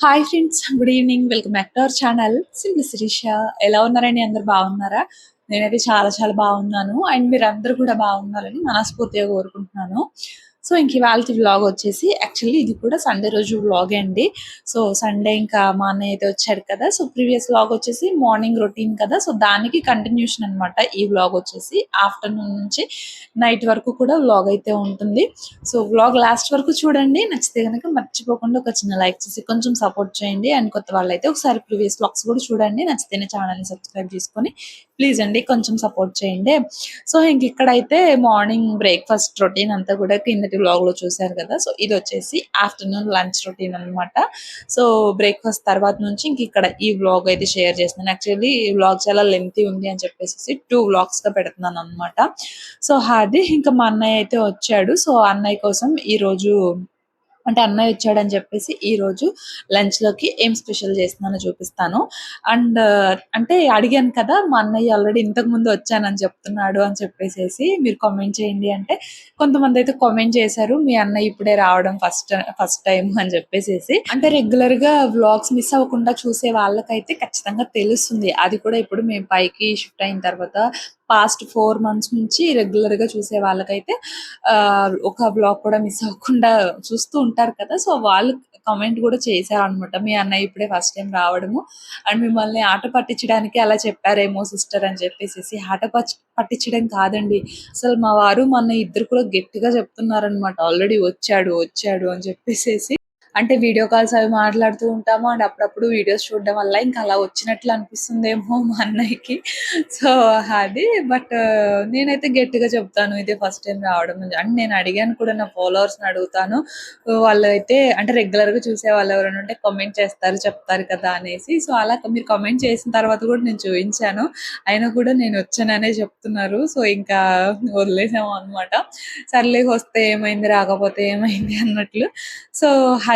Hi friends, good evening. Welcome back to our channel simply Shirisha. ఎలా ఉన్నారండి? అందరు బాగున్నారా? నేనైతే చాలా చాలా బాగున్నాను. అండ్ మీరందరూ కూడా బాగున్నారని మనస్ఫూర్తిగా కోరుకుంటున్నాను. సో ఇంక ఇవాళ వ్లాగ్ వచ్చేసి యాక్చువల్లీ ఇది కూడా సండే రోజు వ్లాగే అండి. సో సండే ఇంకా మా అన్నయ్య అయితే వచ్చాడు కదా. సో ప్రీవియస్ వ్లాగ్ వచ్చేసి మార్నింగ్ రొటీన్ కదా. సో దానికి కంటిన్యూషన్ అనమాట ఈ వ్లాగ్ వచ్చేసి. ఆఫ్టర్నూన్ నుంచి నైట్ వరకు కూడా వ్లాగ్ అయితే ఉంటుంది. సో వ్లాగ్ లాస్ట్ వరకు చూడండి. నచ్చితే కనుక మర్చిపోకుండా ఒక చిన్న లైక్ చేసి కొంచెం సపోర్ట్ చేయండి. అండ్ కొత్త వాళ్ళైతే ఒకసారి ప్రీవియస్ వ్లాగ్స్ కూడా చూడండి. నచ్చితేనే ఛానల్ని సబ్స్క్రైబ్ చేసుకొని ప్లీజ్ అండి కొంచెం సపోర్ట్ చేయండి. సో ఇంక ఇక్కడైతే మార్నింగ్ బ్రేక్ఫాస్ట్ రొటీన్ అంతా కూడా కిందటి వ్లాగ్ లో చూసారు కదా. సో ఇది వచ్చేసి ఆఫ్టర్నూన్ లంచ్ రొటీన్ అనమాట. సో బ్రేక్ఫాస్ట్ తర్వాత నుంచి ఇంక ఇక్కడ ఈ వ్లాగ్ అయితే షేర్ చేస్తున్నాను. యాక్చువల్లీ ఈ వ్లాగ్ చాలా లెంతీ ఉంది అని చెప్పేసి 2 వ్లాగ్స్ గా పెడుతున్నాను అనమాట. సో అది ఇంకా మా అన్నయ్య అయితే వచ్చాడు. సో అన్నయ్య కోసం ఈ రోజు అంటే అన్నయ్య వచ్చాడని చెప్పేసి ఈ రోజు లంచ్ లోకి ఏం స్పెషల్ చేస్తున్నానో చూపిస్తాను. అండ్ అంటే అడిగాను కదా, మా అన్నయ్య ఆల్రెడీ ఇంతకు ముందు వచ్చానని చెప్తున్నాడు అని చెప్పేసి మీరు కామెంట్ చేయండి అంటే కొంతమంది అయితే కామెంట్ చేశారు, మీ అన్నయ్య ఇప్పుడే రావడం ఫస్ట్ ఫస్ట్ టైం అని చెప్పేసి. అంటే రెగ్యులర్ గా వ్లాగ్స్ మిస్ అవ్వకుండా చూసే వాళ్ళకైతే ఖచ్చితంగా తెలుస్తుంది. అది కూడా ఇప్పుడు మేము పైకి షిఫ్ట్ అయిన తర్వాత పాస్ట్ 4 మంత్స్ నుంచి రెగ్యులర్ గా చూసే వాళ్ళకైతే ఒక బ్లాగ్ కూడా మిస్ అవ్వకుండా చూస్తూ ఉంటారు కదా. సో వాళ్ళు కామెంట్ కూడా చేశారు అనమాట, మీ అన్నయ్య ఇప్పుడే ఫస్ట్ టైం రావడము అండ్ మిమ్మల్ని ఆట పట్టించడానికి అలా చెప్పారేమో సిస్టర్ అని చెప్పేసి. పట్టించడం కాదండి, అసలు మా వారు మా అన్నయ్య ఇద్దరు కూడా గట్టిగా చెప్తున్నారనమాట, ఆల్రెడీ వచ్చాడు వచ్చాడు అని చెప్పేసి. అంటే వీడియో కాల్స్ అవి మాట్లాడుతూ ఉంటాము అండ్ అప్పుడప్పుడు వీడియోస్ చూడడం వల్ల ఇంకా అలా వచ్చినట్లు అనిపిస్తుందేమో మా అన్నయ్యకి. సో అది బట్ నేనైతే గట్టిగా చెప్తాను, ఇదే ఫస్ట్ టైం రావడం అండ్ నేను అడిగాను కూడా, నా ఫాలోవర్స్ని అడుగుతాను, వాళ్ళు అయితే అంటే రెగ్యులర్ గా చూసే వాళ్ళు ఎవరైనా ఉంటే కామెంట్ చేస్తారు చెప్తారు కదా అనేసి. సో అలా మీరు కామెంట్ చేసిన తర్వాత కూడా నేను చూపించాను, అయినా కూడా నేను వచ్చాననే చెప్తున్నారు. సో ఇంకా వదిలేసాము అనమాట. సర్లే, వస్తే ఏమైంది రాకపోతే ఏమైంది అన్నట్లు. సో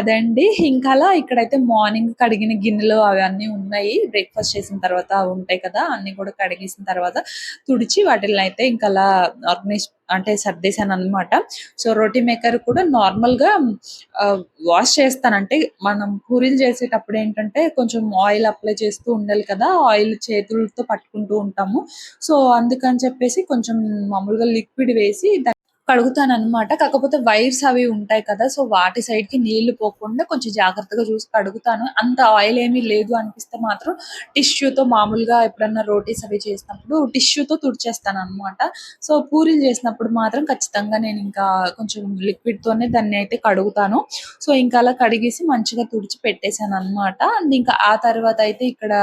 అదండి. ఇంకా అలా ఇక్కడైతే మార్నింగ్ కడిగిన గిన్నెలు అవన్నీ ఉన్నాయి, బ్రేక్ఫాస్ట్ చేసిన తర్వాత ఉంటాయి కదా, అన్ని కూడా కడిగేసిన తర్వాత తుడిచి వాటిని అయితే ఇంకా అలా ఆర్గనైజ్ అంటే సర్దేశాను అనమాట. సో రోటీ మేకర్ కూడా నార్మల్ గా వాష్ చేస్తాను. అంటే మనం పూరీలు చేసేటప్పుడు ఏంటంటే కొంచెం ఆయిల్ అప్లై చేస్తూ ఉండాలి కదా, ఆయిల్ చేతులతో పట్టుకుంటూ ఉంటాము. సో అందుకని చెప్పేసి కొంచెం మామూలుగా లిక్విడ్ వేసి కడుగుతాననమాట. కాకపోతే వైర్స్ అవి ఉంటాయి కదా, సో వాటి సైడ్‌కి నీళ్లు పోకుండా కొంచెం జాగ్రత్తగా చూసి కడుగుతాను. అంత ఆయిల్ ఏమీ లేదు అనిపిస్తే మాత్రం టిష్యూతో మామూలుగా ఎప్పుడన్నా రోటీస్ అవి చేసినప్పుడు టిష్యూతో తుడిచేస్తాననమాట. సో పూరీలు చేసినప్పుడు మాత్రం ఖచ్చితంగా నేను ఇంకా కొంచెం లిక్విడ్‌తోనే దాన్ని అయితే కడుగుతాను. సో ఇంకా అలా కడిగేసి మంచిగా తుడిచి పెట్టేసాననమాట. అండ్ ఇంకా ఆ తర్వాత అయితే ఇక్కడ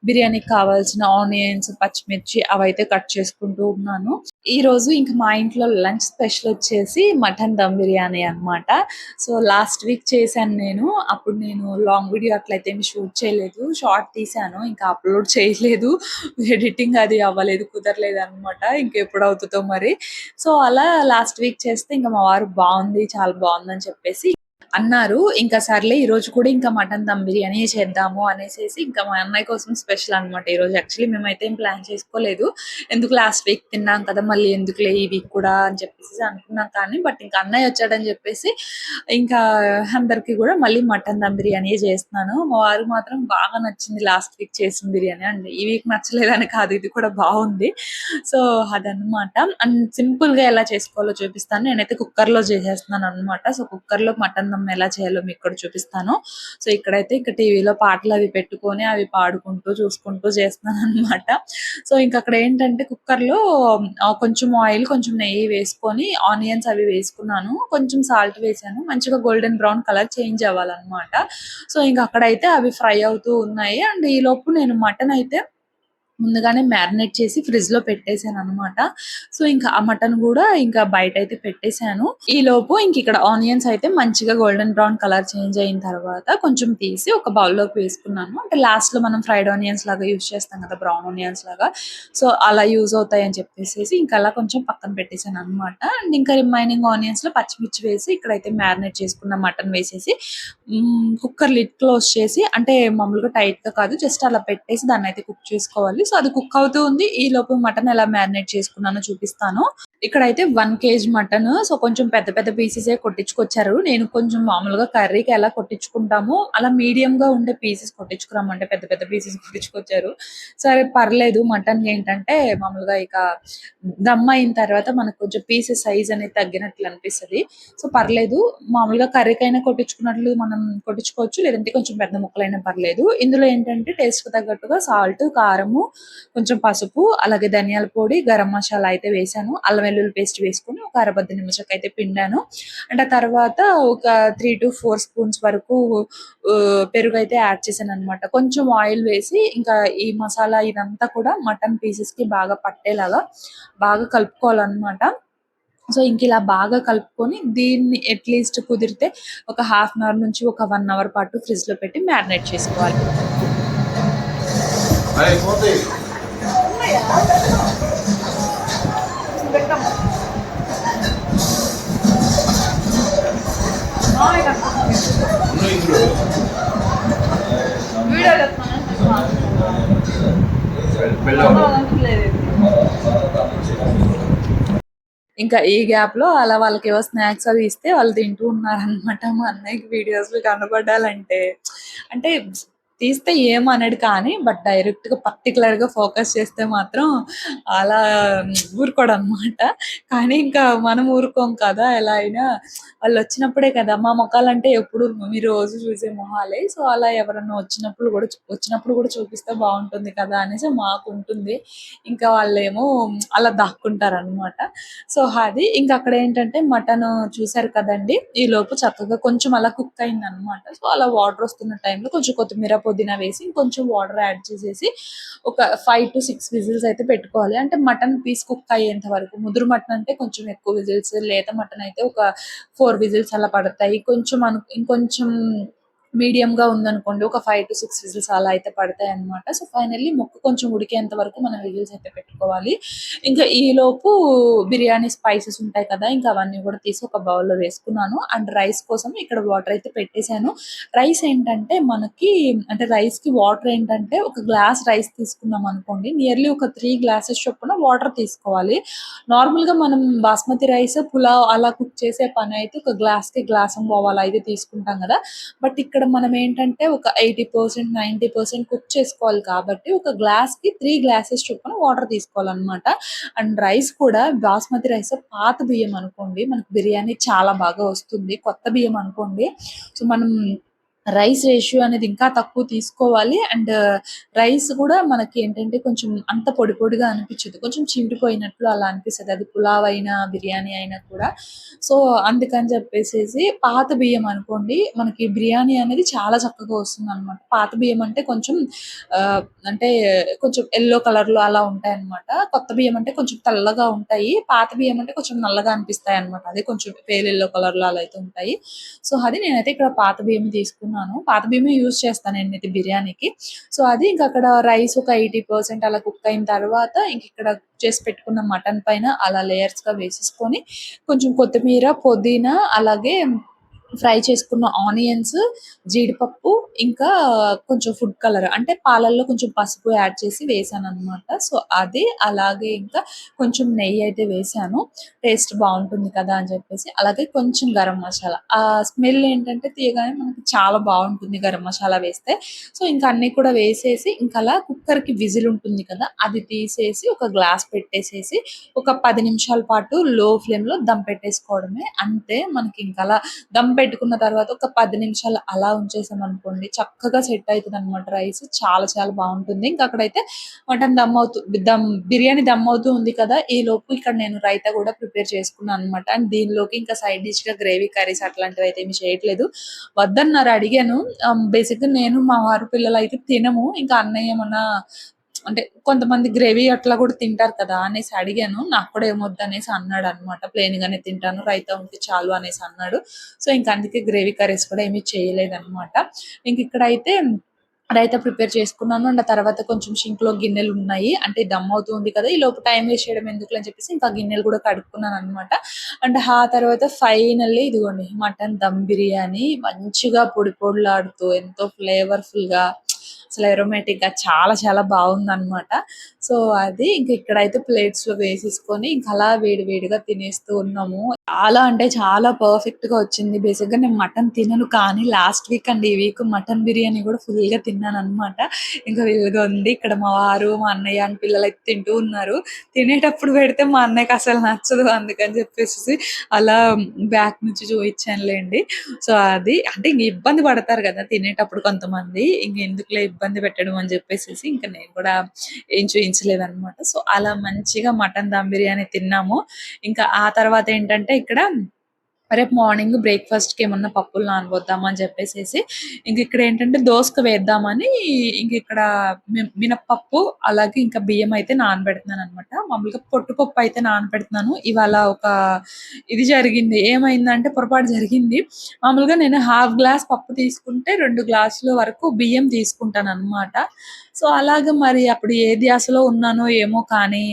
బిర్యానీకి కావాల్సిన ఆనియన్స్, పచ్చిమిర్చి అవైతే కట్ చేసుకుంటూ ఉన్నాను. ఈరోజు ఇంక మా ఇంట్లో లంచ్ స్పెషల్ వచ్చేసి మటన్ దమ్ బిర్యానీ అనమాట. సో లాస్ట్ వీక్ చేశాను నేను. అప్పుడు నేను లాంగ్ వీడియో అట్లయితే ఏమి షూట్ చేయలేదు, షార్ట్ తీసాను, ఇంకా అప్లోడ్ చేయలేదు. ఎడిటింగ్ అది అవ్వలేదు, కుదరలేదు అనమాట. ఇంకెప్పుడు అవుతుందో మరి. సో అలా లాస్ట్ వీక్ చేస్తే ఇంకా మా వారు బాగుంది, చాలా బాగుందని చెప్పేసి అన్నారు. ఇంకా సర్లే ఈరోజు కూడా ఇంకా మటన్ దమ్ బిర్యానీ చేద్దాము అనేసి ఇంకా మా అన్నయ్య కోసం స్పెషల్ అనమాట ఈరోజు. యాక్చువల్లీ మేమైతే ఏం ప్లాన్ చేసుకోలేదు, ఎందుకు లాస్ట్ వీక్ తిన్నాం కదా మళ్ళీ ఎందుకులే ఈ వీక్ కూడా అని చెప్పేసి అనుకున్నాం. కానీ బట్ ఇంకా అన్నయ్య వచ్చాడని చెప్పేసి ఇంకా అందరికి కూడా మళ్ళీ మటన్ దమ్ బిర్యానీ చేస్తున్నాను. మా వారు మాత్రం బాగా నచ్చింది లాస్ట్ వీక్ చేసిన బిర్యానీ, అండ్ ఈ వీక్ నచ్చలేదని కాదు, ఇది కూడా బాగుంది. సో అదనమాట. అండ్ సింపుల్ గా ఎలా చేసుకోవాలో చూపిస్తాను. నేనైతే కుక్కర్ లో చేసేస్తున్నాను అనమాట. సో కుక్కర్ లో మటన్ దమ్ ఎలా చేయాలో మీకు కూడా చూపిస్తాను. సో ఇక్కడైతే ఇంకా టీవీలో పాటలు అవి పెట్టుకొని అవి పాడుకుంటూ చూసుకుంటూ చేస్తున్నాను అనమాట. సో ఇంకా అక్కడ ఏంటంటే కుక్కర్ లో కొంచెం ఆయిల్ కొంచెం నెయ్యి వేసుకొని ఆనియన్స్ అవి వేసుకున్నాను, కొంచెం సాల్ట్ వేసాను, మంచిగా గోల్డెన్ బ్రౌన్ కలర్ చేంజ్ అవ్వాలన్నమాట. సో ఇంకా అక్కడైతే అవి ఫ్రై అవుతూ ఉన్నాయి. అండ్ ఈ లోపు నేను మటన్ అయితే ముందుగానే మ్యారినేట్ చేసి ఫ్రిడ్జ్ లో పెట్టేశాను అనమాట. సో ఇంకా ఆ మటన్ కూడా ఇంకా బయట అయితే పెట్టేశాను. ఈ లోపు ఇంక ఇక్కడ ఆనియన్స్ అయితే మంచిగా గోల్డెన్ బ్రౌన్ కలర్ చేంజ్ అయిన తర్వాత కొంచెం తీసి ఒక బౌల్ లోకి వేసుకున్నాను. అంటే లాస్ట్ లో మనం ఫ్రైడ్ ఆనియన్స్ లాగా యూజ్ చేస్తాం కదా, బ్రౌన్ ఆనియన్స్ లాగా, సో అలా యూజ్ అవుతాయి అని చెప్పేసి ఇంకా అలా కొంచెం పక్కన పెట్టేశాను అనమాట. అండ్ ఇంకా రిమైనింగ్ ఆనియన్స్ లో పచ్చిమిర్చి వేసి ఇక్కడైతే మ్యారినేట్ చేసుకున్న మటన్ వేసేసి కుక్కర్ లిడ్ క్లోజ్ చేసి, అంటే మామూలుగా టైట్ గా కాదు, జస్ట్ అలా పెట్టేసి దాన్ని అయితే కుక్ చేసుకోవాలి. సో అది కుక్ అవుతూ ఉంది. ఈ లోపు మటన్ ఎలా మ్యారినేట్ చేసుకున్నానో చూపిస్తాను. ఇక్కడైతే 1 కేజీ మటన్. సో, కొంచెం పెద్ద పెద్ద పీసెసే కొట్టించుకొచ్చారు. నేను కొంచెం మామూలుగా కర్రీకి ఎలా కొట్టించుకుంటామో అలా మీడియంగా ఉండే పీసెస్ కొట్టించుకురమ్మంటే పెద్ద పెద్ద పీసెస్ కొట్టించుకొచ్చారు. సరే పర్లేదు మటన్‌కేంటంటే మామూలుగా ఇక దమ్ అయిన తర్వాత మనకు కొంచెం పీసెస్ సైజ్ అనేది తగ్గినట్లు అనిపిస్తది. సో, పర్లేదు మామూలుగా కర్రీకైనా కొట్టించుకున్నట్లు మనం కొట్టించుకోవచ్చు. లేదంటే కొంచెం పెద్ద ముక్కలైనా పర్లేదు. ఇందులో ఏంటంటే టేస్ట్‌కి తగ్గట్టుగా సాల్ట్, కారము, కొంచెం పసుపు, అలాగే ధనియాల పొడి, గరం మసాలా అయితే వేశాను. అల్లం వెల్లుల్లి పేస్ట్ వేసుకొని ఒక అరబద్ద నిమ్మచెక్క పిండాను. అండ్ ఆ తర్వాత ఒక 3-4 స్పూన్స్ వరకు పెరుగైతే యాడ్ చేశాననమాట. కొంచెం ఆయిల్ వేసి ఇంకా ఈ మసాలా ఇదంతా కూడా మటన్ పీసెస్‌కి బాగా పట్టేలాగా బాగా కలుపుకోవాలనమాట. సో, ఇంకిలా బాగా కలుపుకొని దీన్ని అట్‌లీస్ట్ కుదిరితే ఒక హాఫ్ అన్ అవర్ నుంచి ఒక 1 అవర్ పాటు ఫ్రిడ్జ్‌లో పెట్టి మ్యారినేట్ చేసుకోవాలి. అయిపోతాయి. ఉన్నాయి ఇందులో. బెల్లం. ఇంకా ఈ గ్యాప్‌లో అలా వాళ్ళకేవో స్నాక్స్ అవి ఇస్తే వాళ్ళు తింటూ ఉన్నారనమాట. మా అన్నయ్యకి వీడియోస్‌లో కనపడాలంటే అంటే తీస్తే ఏమనడు కానీ బట్ డైరెక్ట్‌గా పర్టిక్యులర్‌గా ఫోకస్ చేస్తే మాత్రం అలా ఊరుకోడనమాట. కానీ ఇంకా మనం ఊరుకోం కదా! ఎలా అయినా వాళ్ళొచ్చినప్పుడే కదా! మా మొఖాలంటే ఎప్పుడు మీరు రోజు చూసే మొహాలే. సో, అలా ఎవరన్నా వచ్చినప్పుడు కూడా చూపిస్తే బావుంటుంది కదా! అనేసి మాకుంటుంది. ఇంకా వాళ్ళేమో అలా దాక్కుంటారనమాట. సో, అది ఇంక అక్కడేంటంటే మటను చూసారు కదండీ! ఈలోపు చక్కగా కొంచెం అలా కుక్ అయిందనమాట. సో, అలా వాటర్ వస్తున్న టైంలో కొంచెం కొత్తిమీర, పుదీనా వేసి ఇంకొంచెం వాటర్ యాడ్ చేసేసి ఒక 5-6 విజిల్స్ అయితే పెట్టుకోవాలి. అంటే మటన్ పీస్ కుక్ అయ్యేంత వరకు. ముదురు మటన్ అంటే కొంచెం ఎక్కువ విజిల్స్, లేత మటన్ అయితే ఒక 4 విజిల్స్ అలా పడతాయి. కొంచెం ఇంకొంచెం మీడియంగా ఉందనుకోండి ఒక 5-6 విజిల్స్ అలా అయితే పడతాయన్నమాట. సో, ఫైనల్లీ ముక్క కొంచెం ఉడికేంత వరకు మనం విజిల్స్ అయితే పెట్టుకోవాలి. ఇంకా ఈలోపు బిర్యానీ స్పైసెస్ ఉంటాయి కదా! ఇంకా అవన్నీ కూడా తీసి ఒక బౌల్‌లో వేసుకున్నాను. అండ్ రైస్ కోసం ఇక్కడ వాటర్ అయితే పెట్టేసాను. రైస్ ఏంటంటే మనకి అంటే రైస్‌కి వాటర్ ఏంటంటే ఒక గ్లాస్ రైస్ తీసుకున్నాం అనుకోండి నియర్లీ ఒక 3 గ్లాసెస్ చొప్పున వాటర్ తీసుకోవాలి. నార్మల్‌గా మనం బాస్మతి రైస్, పులావ్ అలా కుక్ చేసే పనైతే ఒక గ్లాస్‌కి గ్లాసంబావు అలా అయితే తీసుకుంటాం కదా! బట్ ఇక్కడ మనం ఏంటంటే ఒక 80%, 90% కుక్ చేసుకోవాలి కాబట్టి ఒక గ్లాస్‌కి 3 గ్లాసెస్ చొప్పున వాటర్ తీసుకోవాలనమాట. అండ్ రైస్ కూడా బాస్మతి రైస్ పాత బియ్యం అనుకోండి మనకు బిర్యానీ చాలా బాగా వస్తుంది. కొత్త బియ్యం అనుకోండి సో, మనం రైస్ రేషియో అనేది ఇంకా తక్కువ తీసుకోవాలి. అండ్ రైస్ కూడా మనకి ఏంటంటే కొంచెం అంత పొడి పొడిగా అనిపించదు. కొంచెం చిండిపోయినట్లు అలా అనిపిస్తది. అది పులావ్ అయినా, బిర్యానీ అయినా కూడా. సో, అందుకని చెప్పేసేసి పాత బియ్యం అనుకోండి మనకి బిర్యానీ అనేది చాలా చక్కగా వస్తుందనమాట. పాత బియ్యం అంటే కొంచెం ఆహ్, అంటే కొంచెం యెల్లో కలర్‌లో అలా ఉంటాయన్నమాట. కొత్త బియ్యం అంటే కొంచెం తెల్లగా ఉంటాయి. పాత బియ్యం అంటే కొంచెం నల్లగా అనిపిస్తాయన్నమాట. అదే కొంచెం పేల్ యెల్లో కలర్‌లో అలా అయితే ఉంటాయి. సో, అది నేనైతే ఇక్కడ పాత బియ్యం తీసుకున్నాను. పాత బియ్యమే యూజ్ చేస్తాను నేనైతే బిర్యానీకి. సో, అది ఇంక అక్కడ రైస్ ఒక 80% అలా కుక్ అయిన తర్వాత ఇంకిక్కడ చేసి పెట్టుకున్న మటన్ పైన అలా లేయర్స్‌గా వేసేసుకొని కొంచెం కొత్తిమీర, పుదీనా అలాగే ఫ్రై చేసుకున్న ఆనియన్స్, జీడిపప్పు ఇంకా కొంచెం ఫుడ్ కలర్ అంటే పాలల్లో కొంచెం పసుపు యాడ్ చేసి వేశాననమాట. సో, అది అలాగే ఇంకా కొంచెం నెయ్యి అయితే వేశాను. టేస్ట్ బావుంటుంది కదా! అని చెప్పేసి. అలాగే కొంచెం గరం మసాలా. ఆ స్మెల్ ఏంటంటే తీయగానే మనకి చాలా బావుంటుంది గరం మసాలా వేస్తే. సో, ఇంక అన్నీ కూడా వేసేసి ఇంకలా కుక్కర్‌కి విజిల్ ఉంటుంది కదా! అది తీసేసి ఒక గ్లాస్ పెట్టేసేసి ఒక 10 నిమిషాల పాటు లో ఫ్లేమ్‌లో దమ్ పెట్టేసుకోవడమే. అంతే మనకి ఇంకలా దమ్ పెట్టుకున్న తర్వాత ఒక 10 నిమిషాలు అలా ఉంచేసామనుకోండి చక్కగా సెట్ అయితదనమాట రైస్. చాలా చాలా బావుంటుంది. ఇంక అక్కడైతే మటన్ బిర్యానీ దమ్ అవుతూ ఉంది కదా! ఈలోపు ఇక్కడ నేను రైతా గూడా ప్రిపేర్ చేసుకున్నాననమాట. అండ్ దీనిలోకి ఇంకా సైడ్ డిష్‌గా గ్రేవీ కర్రీస్ అట్లాంటివైతే ఏమి చేయట్లేదు. వద్దన్నారు అడిగాను. బేసిక్‌గా నేను, మా వారు, పిల్లలైతే తినము. ఇంకా అన్నయ్య ఏమన్నా అంటే కొంతమంది గ్రేవీ అట్లా కూడా తింటారు కదా! అనేసి అడిగాను. నాకు కూడా ఏమొద్దనేసి అన్నాడనమాట. ప్లెయిన్‌గానే తింటాను. రైతా ఉంటే చాలు అనేసి అన్నాడు. సో, ఇంక అందుకే గ్రేవీ కర్రీస్ కూడా ఏమి చేయలేదనమాట. ఇంకిక్కడైతే రైతా ప్రిపేర్ చేసుకున్నాను. అండ్ ఆ తర్వాత కొంచెం షింక్‌లో గిన్నెలున్నాయి. అంటే దమ్ అవుతుంది కదా! ఈలోపు టైం వేస్ట్ చేయడం ఎందుకులే అని చెప్పేసి ఇంకా గిన్నెలు కూడా కడుక్కున్నాననమాట. అండ్ ఆ తర్వాత ఫైనల్లీ ఇదిగోండి మటన్ దమ్ బిర్యానీ మంచిగా పొడి పొడిలాడుతూ ఎంతో ఫ్లేవర్‌ఫుల్‌గా అసలు aromatic గా చాలా చాలా బాగుందన్నమాట. సో అది ఇంక ఇక్కడైతే ప్లేట్స్ లో వేసేసుకొని ఇంకా అలా వేడి వేడిగా తినేస్తూ ఉన్నాము. చాలా అంటే చాలా పర్ఫెక్ట్ గా వచ్చింది. బేసిక్ గా నేను మటన్ తినను, కానీ లాస్ట్ వీక్ అండ్ ఈ వీక్ మటన్ బిర్యానీ కూడా ఫుల్ గా తిన్నాను అనమాట. ఇంకా వీలుగా ఉంది. ఇక్కడ మా వారు, మా అన్నయ్య అండ్ పిల్లలు అయితే తింటూ ఉన్నారు. తినేటప్పుడు పెడితే మా అన్నయ్యకి అసలు నచ్చదు, అందుకని చెప్పేసి అలా బ్యాక్ నుంచి చూపించానులేండి. సో అది అంటే ఇంక ఇబ్బంది పడతారు కదా తినేటప్పుడు కొంతమంది, ఇంక ఎందుకులే ఇబ్బంది పెట్టడం అని చెప్పేసి ఇంకా నేను కూడా ఏం చూపించలేదన్నమాట. సో అలా మంచిగా మటన్ దమ్ బిర్యానీ తిన్నాము. ఇంకా ఆ తర్వాత ఏంటంటే ఇక్కడ రేపు మార్నింగ్ బ్రేక్ఫాస్ట్ కి ఏమన్నా పప్పులు నానబోద్దాం అని చెప్పేసి ఇంక ఇక్కడ ఏంటంటే దోసక వేద్దామని ఇంక ఇక్కడ మినప్పప్పు అలాగే ఇంకా బియ్యం అయితే నానబెడుతున్నాను అనమాట. మామూలుగా పొట్టుపప్పు అయితే నానబెడుతున్నాను. ఇవాళ ఒక ఇది జరిగింది, ఏమైందంటే పొరపాటు జరిగింది. మామూలుగా నేను హాఫ్ గ్లాస్ పప్పు తీసుకుంటే 2 గ్లాసుల వరకు బియ్యం తీసుకుంటాను అనమాట. సో అలాగే మరి అప్పుడు ఏ ధ్యాసలో ఉన్నానో ఏమో కానీ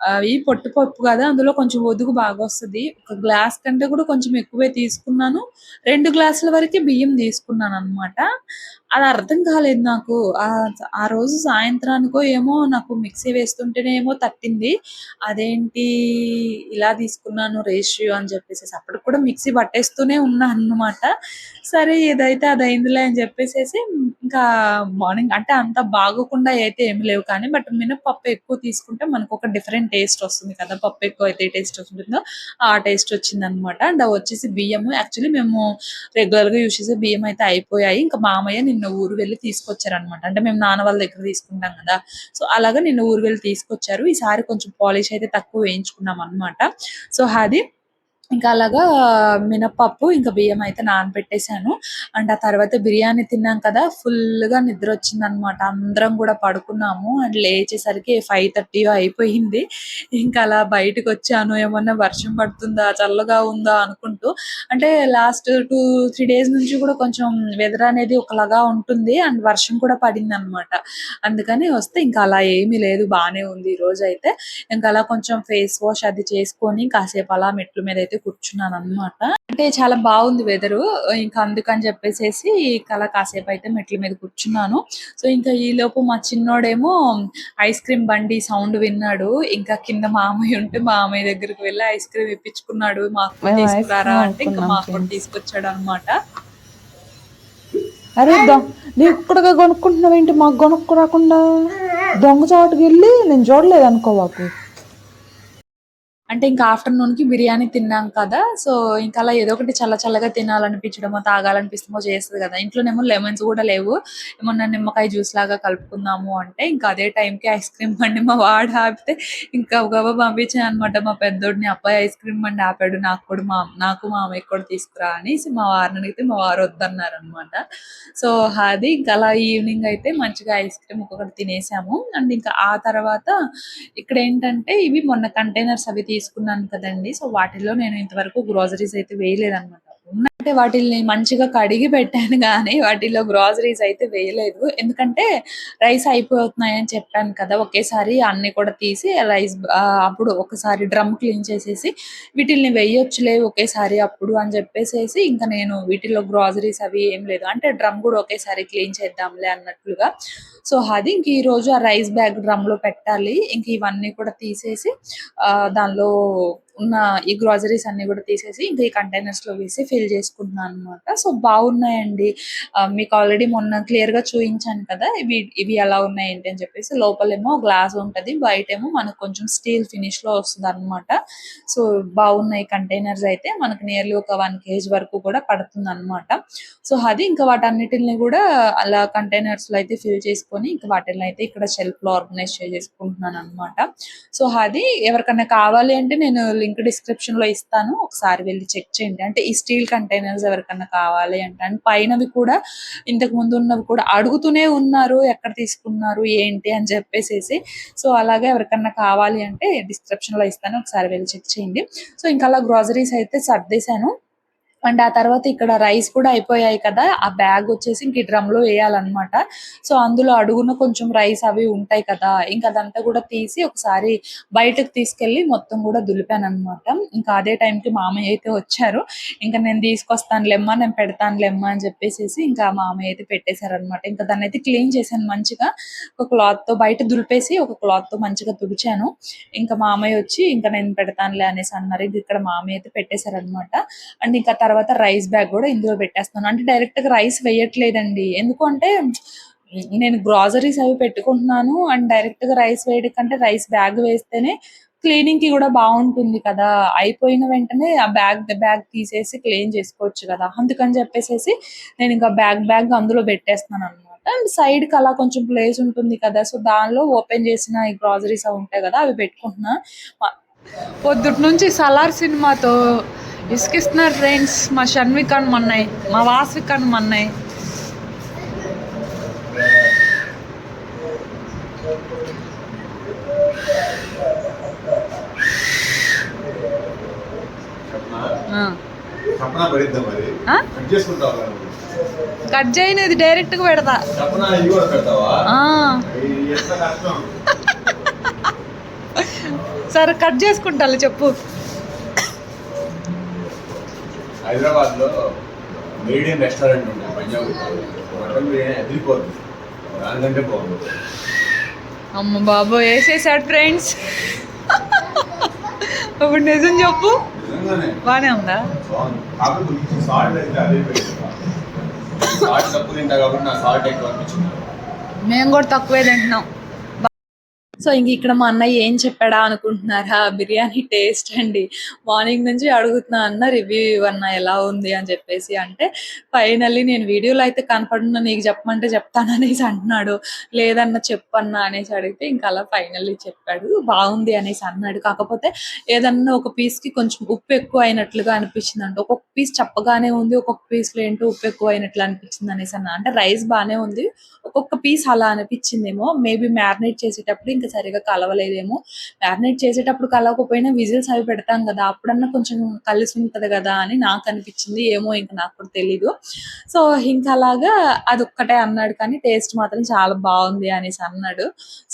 అవి పొట్టుపప్పు కదా, అందులో కొంచెం ఒదుగు బాగా వస్తుంది. ఒక గ్లాస్ కంటే కూడా కొంచెం ఎక్కువే తీసుకున్నాను. 2 గ్లాసుల వరకే బియ్యం తీసుకున్నాను అనమాట. అది అర్థం కాలేదు నాకు. ఆ రోజు సాయంత్రానికో ఏమో నాకు మిక్సీ వేస్తుంటేనే ఏమో తట్టింది. అదేంటి ఇలా తీసుకున్నాను రేషియో అని చెప్పేసి అప్పటికి కూడా మిక్సీ పట్టేస్తూనే ఉన్నా అన్నమాట. సరే ఏదైతే అదైందిలే అని చెప్పేసేసి ఇంకా మార్నింగ్ అంటే అంత బాగోకుండా అయితే ఏమి లేవు కానీ, బట్ మినపప్పు ఎక్కువ తీసుకుంటే మనకు ఒక డిఫరెంట్ టేస్ట్ వస్తుంది కదా. పప్పు ఎక్కువ అయితే ఏ టేస్ట్ వస్తుందో ఆ టేస్ట్ వచ్చింది అనమాట. అండ్ అవి వచ్చేసి బియ్యము యాక్చువల్లీ మేము రెగ్యులర్ గా యూస్ చేసే బియ్యం అయితే అయిపోయాయి. ఇంకా మామయ్య నిన్న ఊరు వెళ్ళి తీసుకొచ్చారనమాట. అంటే మేము నాన్న వాళ్ళ దగ్గర తీసుకుంటాం కదా, సో అలాగా నిన్న ఊరు వెళ్ళి తీసుకొచ్చారు. ఈసారి కొంచెం పాలిష్ అయితే తక్కువ వేయించుకున్నాం అనమాట. సో అది ఇంకా అలాగా మినపప్పు ఇంకా బియ్యం అయితే నానబెట్టేసాను. అండ్ ఆ తర్వాత బిర్యానీ తిన్నాం కదా, ఫుల్ గా నిద్ర వచ్చింది అనమాట. అందరం కూడా పడుకున్నాము. అండ్ లేచేసరికి 5:30 అయిపోయింది. ఇంకా అలా బయటకు వచ్చాను, ఏమన్నా వర్షం పడుతుందా చల్లగా ఉందా అనుకుంటూ. అంటే లాస్ట్ 2-3 డేస్ నుంచి కూడా కొంచెం వెదర్ అనేది ఒకలాగా ఉంటుంది అండ్ వర్షం కూడా పడింది అనమాట. అందుకని వస్తే ఇంకా అలా ఏమీ లేదు, బానే ఉంది ఈ రోజు అయితే. ఇంకా అలా కొంచెం ఫేస్ వాష్ అది చేసుకొని కాసేపు అలా మెట్ల మీద అయితే కూర్చున్నాను అనమాట. అంటే చాలా బాగుంది వెదరు. ఇంకా అందుకని చెప్పేసేసి ఇంకా అలా కాసేపు అయితే మెట్ల మీద కూర్చున్నాను. సో ఇంకా ఈ లోపు మా చిన్నోడేమో ఐస్ క్రీమ్ బండి సౌండ్ విన్నాడు. ఇంకా కింద మామయ్య ఉంటే మామయ్య దగ్గరికి వెళ్ళి ఐస్ క్రీమ్ ఇప్పించుకున్నాడు. మాకు కూడా మేము ఐస్ తీసుకురారా క్రీమ్ అంటే ఇంకా కొనుక్కున్నాం మాకు కూడా ఫ్రెండ్స్. తీసుకొచ్చాడు అనమాట. అరే నీకు ఇక్కడగా కొనుక్కుంటున్నావేంటి, మాకు కొనుక్కు రాకుండా? దొంగచాటుకి వెళ్ళి నేను చూడలేదు అనుకోవాకు. అంటే ఇంకా ఆఫ్టర్నూన్ కి బిర్యానీ తిన్నాం కదా, సో ఇంకా అలా ఏదో ఒకటి చల్ల చల్లగా తినాలనిపించడమో తాగాలనిపిస్తమో చేస్తుంది కదా. ఇంట్లోనేమో లెమన్స్ కూడా లేవు. ఏమన్నా నిమ్మకాయ జ్యూస్ లాగా కలుపుకుందాము అంటే ఇంకా అదే టైంకి ఐస్ క్రీమ్ బండి మా వాడు ఆపితే ఇంకా గబా పంపించాను అనమాట. మా పెద్దోడిని, అబ్బాయి ఐస్ క్రీమ్ బండి ఆపాడు, నాకు మా అమ్మకి కూడా తీసుకురా అనేసి మా వారిని అడిగితే మా వారు వద్దన్నారు అనమాట. సో అది ఇంకా అలా ఈవినింగ్ అయితే మంచిగా ఐస్ క్రీమ్ ఒక్కొక్కటి తినేసాము. అండ్ ఇంకా ఆ తర్వాత ఇక్కడ ఏంటంటే ఇవి మొన్న కంటైనర్స్ అవి తీసుకున్నాను కదండి, సో వాటిల్లో నేను ఇంతవరకు గ్రోసరీస్ అయితే వేయలేదన్నమాట. అంటే వాటిల్ని మంచిగా కడిగి పెట్టాను కానీ వాటిల్లో గ్రాసరీస్ అయితే వేయలేదు. ఎందుకంటే రైస్ అయిపోతున్నాయి అని చెప్పాను కదా, ఒకేసారి అన్ని కూడా తీసి రైస్ అప్పుడు ఒకసారి డ్రమ్ క్లీన్ చేసేసి వీటిల్ని వేయొచ్చులే ఒకేసారి అప్పుడు అని చెప్పేసేసి ఇంకా నేను వీటిల్లో గ్రాసరీస్ అవి ఏం లేదు, అంటే డ్రమ్ కూడా ఒకేసారి క్లీన్ చేద్దాంలే అన్నట్లుగా. సో అది ఇంక ఈ రోజు ఆ రైస్ బ్యాగ్ డ్రమ్ లో పెట్టాలి. ఇంక ఇవన్నీ కూడా తీసేసి దానిలో ఉన్న ఈ గ్రాసరీస్ అన్ని కూడా తీసేసి ఇంకా ఈ కంటైనర్స్ లో వేసి ఫిల్ చేసుకుంటున్నాను అనమాట. సో బాగున్నాయండి. మీకు ఆల్రెడీ మొన్న క్లియర్ గా చూపించాను కదా ఇవి ఇవి ఎలా ఉన్నాయి ఏంటి అని చెప్పేసి. లోపలేమో గ్లాస్ ఉంటది, బయటేమో మనకు కొంచెం స్టీల్ ఫినిష్ లో వస్తుంది అనమాట. సో బాగున్నాయి కంటైనర్స్ అయితే. మనకు నియర్లీ ఒక 1 kg వరకు కూడా పడుతుంది అనమాట. సో అది ఇంకా వాటన్నిటిని కూడా అలా కంటైనర్స్ లో అయితే ఫిల్ చేసుకొని ఇంకా వాటిని అయితే ఇక్కడ షెల్ఫ్ లో ఆర్గనైజ్ చేసుకుంటున్నాను అనమాట. సో అది ఎవరికైనా కావాలి అంటే నేను లింక్ డిస్క్రిప్షన్ లో ఇస్తాను, ఒకసారి వెళ్ళి చెక్ చేయండి. అంటే ఈ స్టీల్ కంటైనర్స్ ఎవరికన్నా కావాలి అంటే. అండ్ పైనవి కూడా ఇంతకు ముందు ఉన్నవి కూడా అడుగుతూనే ఉన్నారు ఎక్కడ తీసుకున్నారు ఏంటి అని చెప్పేసేసి. సో అలాగే ఎవరికన్నా కావాలి అంటే డిస్క్రిప్షన్ లో ఇస్తాను, ఒకసారి వెళ్ళి చెక్ చేయండి. సో ఇంకా అలా గ్రాసరీస్ అయితే సర్దేశాను. అండ్ ఆ తర్వాత ఇక్కడ రైస్ కూడా అయిపోయాయి కదా, ఆ బ్యాగ్ వచ్చేసి ఇంక డ్రమ్ లో వేయాలన్నమాట. సో అందులో అడుగున కొంచెం రైస్ అవి ఉంటాయి కదా, ఇంకా అదంతా కూడా తీసి ఒకసారి బయటకు తీసుకెళ్లి మొత్తం కూడా దులిపాను అనమాట. ఇంకా అదే టైంకి మామయ్య అయితే వచ్చారు. ఇంకా నేను తీసుకొస్తాను లెమ్మ, నేను పెడతాను లెమ్మ అని చెప్పేసి ఇంకా మామయ్య అయితే పెట్టేశారనమాట. ఇంకా దాన్ని అయితే క్లీన్ చేశాను మంచిగా, ఒక క్లాత్ తో బయట దులిపేసి ఒక క్లాత్ తో మంచిగా తుడిచాను. ఇంకా మామయ్య వచ్చి ఇంకా నేను పెడతానులే అనేసి అన్నారు. ఇది ఇక్కడ మామయ్య అయితే పెట్టేశారనమాట. అండ్ ఇంకా తర్వాత రైస్ బ్యాగ్ కూడా ఇందులో పెట్టేస్తున్నాను. అంటే డైరెక్ట్ గా రైస్ వేయట్లేదండి, ఎందుకు అంటే నేను గ్రాసరీస్ అవి పెట్టుకుంటున్నాను. అండ్ డైరెక్ట్ గా రైస్ వేయడం కంటే రైస్ బ్యాగ్ వేస్తేనే క్లీనింగ్ కి కూడా బాగుంటుంది కదా, అయిపోయిన వెంటనే ఆ బ్యాగ్ తీసేసి క్లీన్ చేసుకోవచ్చు కదా, అందుకని చెప్పేసి నేను ఇంకా బ్యాగ్ అందులో పెట్టేస్తున్నాను అనమాట. అండ్ సైడ్ కి అలా కొంచెం ప్లేస్ ఉంటుంది కదా, సో దానిలో ఓపెన్ చేసిన ఈ గ్రాసరీస్ అవి ఉంటాయి కదా, అవి పెట్టుకుంటున్నా. పొద్దుటి నుంచి సలార్ సినిమాతో ఇసుకిస్తున్నారు ఫ్రెండ్స్. మా షణ్వికాన్ మన్నాయి, మా వాస్వికాన్ మన్నాయి. చెప్పనా పడిద్దాం మరి కట్ చేసుకుంటావా నువ్వు? కట్ చేయనిది డైరెక్ట్ గా పెడతా. చెప్పనా ఇవి కూడా పెడతావా? ఎంత కష్టం. సరే కట్ చేసుకుంటాను చెప్పు. హైదరాబాద్ లో మెరిడియన్ రెస్టారెంట్ ఉంటుంది పంజాబ్, మటన్ బిర్యానీ ఎదిరిపోతుంది, దానికంటే బాగుంది. అమ్మ బాబు వేసేసాడు ఫ్రెండ్స్. ఇప్పుడు నిజం చెప్పు, నిజంగానే బానే ఉందా? బాగుంది. కాకపోతే కొంచెం సాల్ట్ అయితే అదే సాల్ట్ తక్కువ తింటా కాబట్టి నా సాల్ట్ ఎక్కువ అనిపించింది. మేము కూడా తక్కువే తింటున్నాం. సో ఇంక ఇక్కడ మా అన్నయ్య ఏం చెప్పాడా అనుకుంటున్నారా, బిర్యానీ టేస్ట్ అండి. మార్నింగ్ నుంచి అడుగుతున్నా, అన్న రివ్యూ ఇవన్నా ఎలా ఉంది అని చెప్పేసి. అంటే ఫైనల్లీ నేను వీడియోలో అయితే కనపడున్నా, నీకు చెప్పమంటే చెప్తాను అనేసి అంటున్నాడు. లేదన్న చెప్పన్నా అనేసి అడిగితే ఇంకా అలా ఫైనల్లీ చెప్పాడు, బాగుంది అనేసి అన్నాడు. కాకపోతే ఏదన్నా ఒక పీస్ కి కొంచెం ఉప్పు ఎక్కువ అయినట్లుగా అనిపించింది అంట. ఒక్కొక్క పీస్ చప్పగానే ఉంది, ఒక్కొక్క పీస్ లో ఏంటో ఉప్పు ఎక్కువ అయినట్లు అనిపించింది అనేసి అన్న. అంటే రైస్ బానే ఉంది, ఒక్కొక్క పీస్ అలా అనిపించిందేమో, మేబీ మ్యారినేట్ చేసేటప్పుడు ఇంకా సరిగా కలవలేదేమో. మ్యారినేట్ చేసేటప్పుడు కలవకపోయినా విజిల్స్ అవి పెడతాం కదా, అప్పుడన్నా కొంచెం కలిసి ఉంటది కదా అని నాకు అనిపించింది. ఏమో ఇంకా నాకు కూడా తెలీదు. సో ఇంకా అలాగా అదొక్కటే అన్నాడు, కానీ టేస్ట్ మాత్రం చాలా బాగుంది అనేసి అన్నాడు.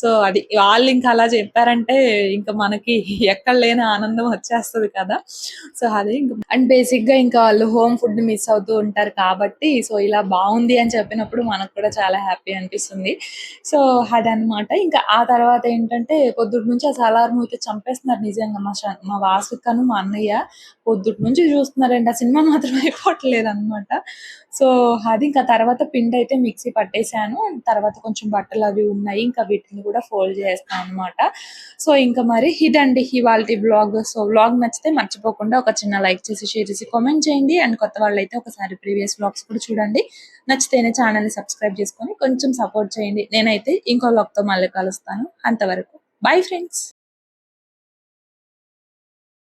సో అది వాళ్ళు ఇంకా అలా చెప్పారంటే ఇంకా మనకి ఎక్కడ లేని ఆనందం వచ్చేస్తుంది కదా. సో అది ఇంకా అండ్ బేసిక్ గా ఇంకా వాళ్ళు హోమ్ ఫుడ్ మిస్ అవుతూ ఉంటారు కాబట్టి, సో ఇలా బాగుంది అని చెప్పినప్పుడు మనకు కూడా చాలా హ్యాపీ అనిపిస్తుంది. సో అదనమాట. ఇంకా ఆ తర్వాత ఏంటంటే పొద్దుటి నుంచి ఆ సలార్ను అయితే చంపేస్తున్నారు నిజంగా. మా వాసుకను మా అన్నయ్య పొద్దుటి నుంచి చూస్తున్నారండి, ఆ సినిమా మాత్రం అయిపోవట్లేదు అనమాట. సో అది ఇంకా తర్వాత పిండి అయితే మిక్సీ పట్టేశాను. తర్వాత కొంచెం బట్టలు అవి ఉన్నాయి, ఇంకా వీటిని కూడా ఫోల్డ్ చేస్తాను అనమాట. సో ఇంకా మరి ఇదండి ఇవాల్టి వ్లాగ్. సో వ్లాగ్ నచ్చితే మర్చిపోకుండా ఒక చిన్న లైక్ చేసి షేర్ చేసి కామెంట్ చేయండి. అండ్ కొత్త వాళ్ళు అయితే ఒకసారి ప్రీవియస్ వ్లాగ్స్ కూడా చూడండి. నచ్చితేనే ఛానల్ని సబ్స్క్రైబ్ చేసుకొని కొంచెం సపోర్ట్ చేయండి. నేనైతే ఇంకో వ్లాగ్తో మళ్ళీ కలుస్తాను. అంతవరకు బాయ్ ఫ్రెండ్స్.